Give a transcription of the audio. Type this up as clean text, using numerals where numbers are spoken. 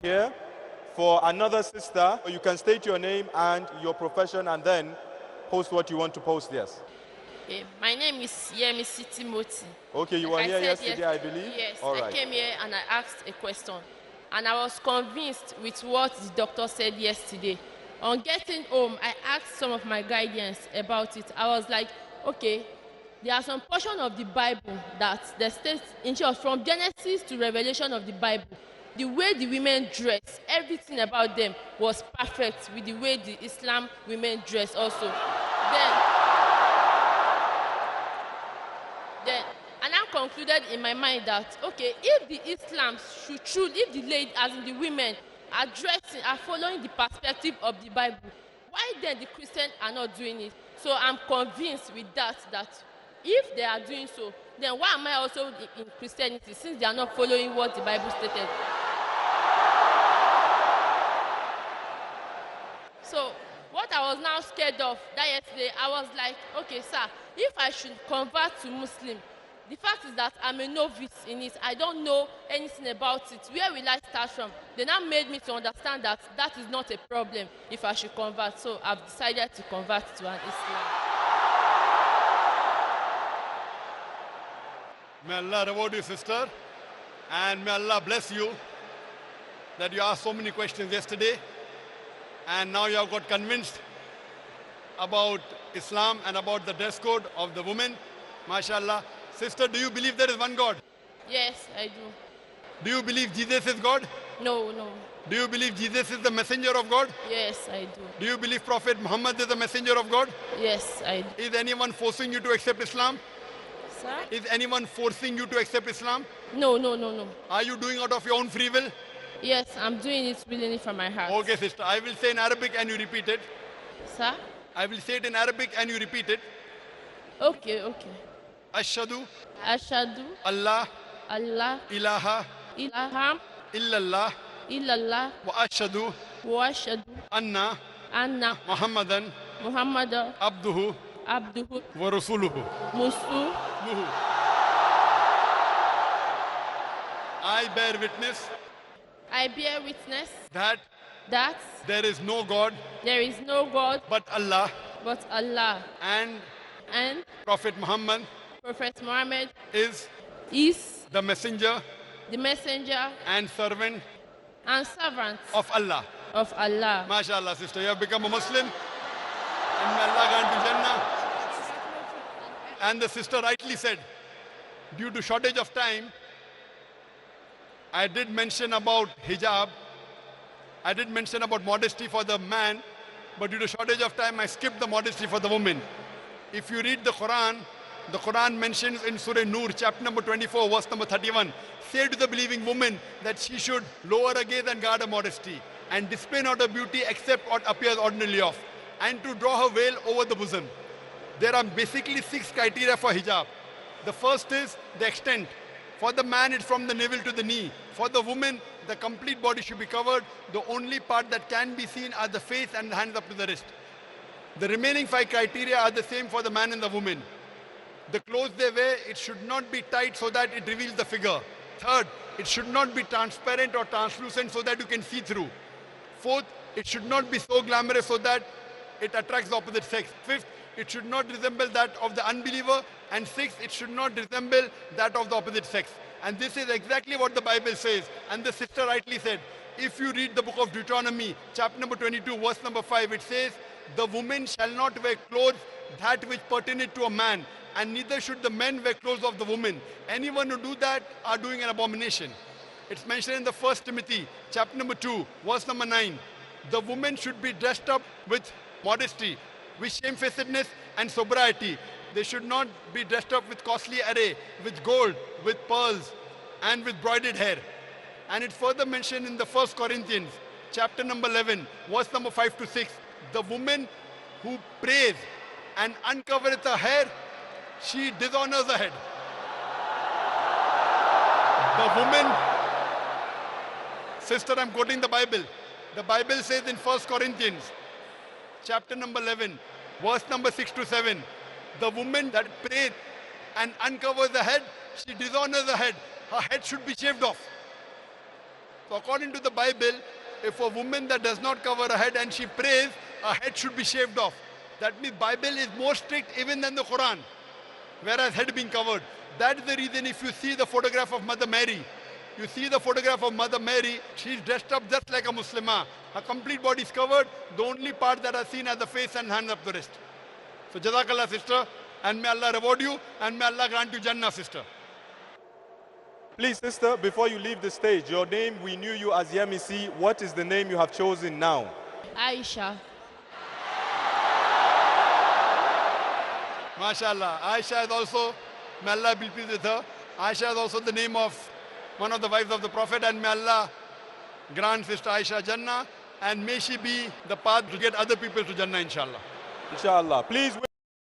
Here for another sister. You can state your name and your profession and then post what you want to post. Yes. Okay, my name is Yemisi Timothy. Okay, you were here yesterday, I believe? Yes, All I right. came here and I asked a question. And I was convinced with what the doctor said yesterday. On getting home, I asked some of my guardians about it. I was like, okay, there are some portion of the Bible that the states in short, from Genesis to Revelation of the Bible, the way the women dress, everything about them was perfect with the way the Islam women dress also. Then and I concluded in my mind that okay, if the Islam should choose, if the lady, as in the women, are dressing, are following the perspective of the Bible, why then the Christians are not doing it? So I'm convinced with that if they are doing so, then why am I also in Christianity since they are not following what the Bible stated? So what I was now scared of that yesterday, I was like, okay, sir, if I should convert to Muslim, the fact is that I'm a novice in it. I don't know anything about it. Where will I start from? They now made me to understand that that is not a problem if I should convert. So I've decided to convert to an Islam. May Allah reward you, sister, and may Allah bless you that you asked so many questions yesterday and now you have got convinced about Islam and about the dress code of the women. MashaAllah. Sister, do you believe there is one God? Yes, I do. Do you believe Jesus is God? No, no. Do you believe Jesus is the messenger of God? Yes, I do. Do you believe Prophet Muhammad is the messenger of God? Yes, I do. Is anyone forcing you to accept Islam? Sir? Is anyone forcing you to accept Islam? No, no, no, no. Are you doing out of your own free will? Yes, I'm doing it willingly from my heart. Okay, sister. I will say in Arabic and you repeat it. Sir? I will say it in Arabic and you repeat it. Okay, okay. Ashhadu Ashhadu Allah Allah ilaha ilaha illallah illallah wa ashhadu wa ashhadu anna anna Muhammadan Muhammadan abduhu abduhu wa rasuluhu. musu. I bear witness I bear witness that that there is no God there is no God but Allah but Allah, and and Prophet Muhammad Prophet Muhammad is is the messenger the messenger and servant and servant of Allah. of Allah. MashaAllah, sister, you have become a Muslim and may Allah grant you Jannah. And the sister rightly said, due to shortage of time, I did mention about hijab, I did mention about modesty for the man, but due to shortage of time, I skipped the modesty for the woman. If you read the Quran mentions in Surah Nur, chapter number 24, verse number 31, say to the believing woman that she should lower her gaze and guard her modesty, and display not her beauty except what appears ordinarily of, and to draw her veil over the bosom. There are basically 6 criteria for hijab. The first is the extent. For the man, it's from the navel to the knee. For the woman, the complete body should be covered. The only part that can be seen are the face and the hands up to the wrist. The remaining 5 criteria are the same for the man and the woman. The clothes they wear, it should not be tight so that it reveals the figure. Third, it should not be transparent or translucent so that you can see through. Fourth, it should not be so glamorous so that it attracts the opposite sex. Fifth, it should not resemble that of the unbeliever. And sixth, it should not resemble that of the opposite sex. And this is exactly what the Bible says. And the sister rightly said, if you read the book of Deuteronomy, chapter number 22, verse number 5, it says, the woman shall not wear clothes that which pertain to a man, and neither should the men wear clothes of the woman. Anyone who do that are doing an abomination. It's mentioned in the 1 Timothy, chapter number 2, verse number 9. The woman should be dressed up with modesty, with shamefacedness and sobriety. They should not be dressed up with costly array, with gold, with pearls, and with broided hair. And it's further mentioned in the 1 Corinthians, chapter number 11, verse number 5 to 6. The woman who prays and uncovereth her hair, she dishonors her head. The woman, sister, I'm quoting the Bible. The Bible says in 1 Corinthians, chapter number 11, verse number 6 to 7, the woman that prays and uncovers the head, she dishonors the head. Her head should be shaved off. So according to the Bible, if a woman that does not cover her head and she prays, her head should be shaved off. That means Bible is more strict even than the Quran, whereas head being covered. That is the reason if you see the photograph of Mother Mary, you see the photograph of Mother Mary, she's dressed up just like a Muslimah. Her complete body is covered. The only part that are seen are the face and hands of the wrist. So Jazakallah, sister, and may Allah reward you, and may Allah grant you Jannah, sister. Please, sister, before you leave the stage, your name, we knew you as Yemisi. What is the name you have chosen now? Aisha. MashaAllah. Aisha is also, may Allah be pleased with her. Aisha is also the name of one of the wives of the Prophet, and may Allah grant sister Aisha Jannah, and may she be the path to get other people to Jannah, inshallah. Inshallah. Please.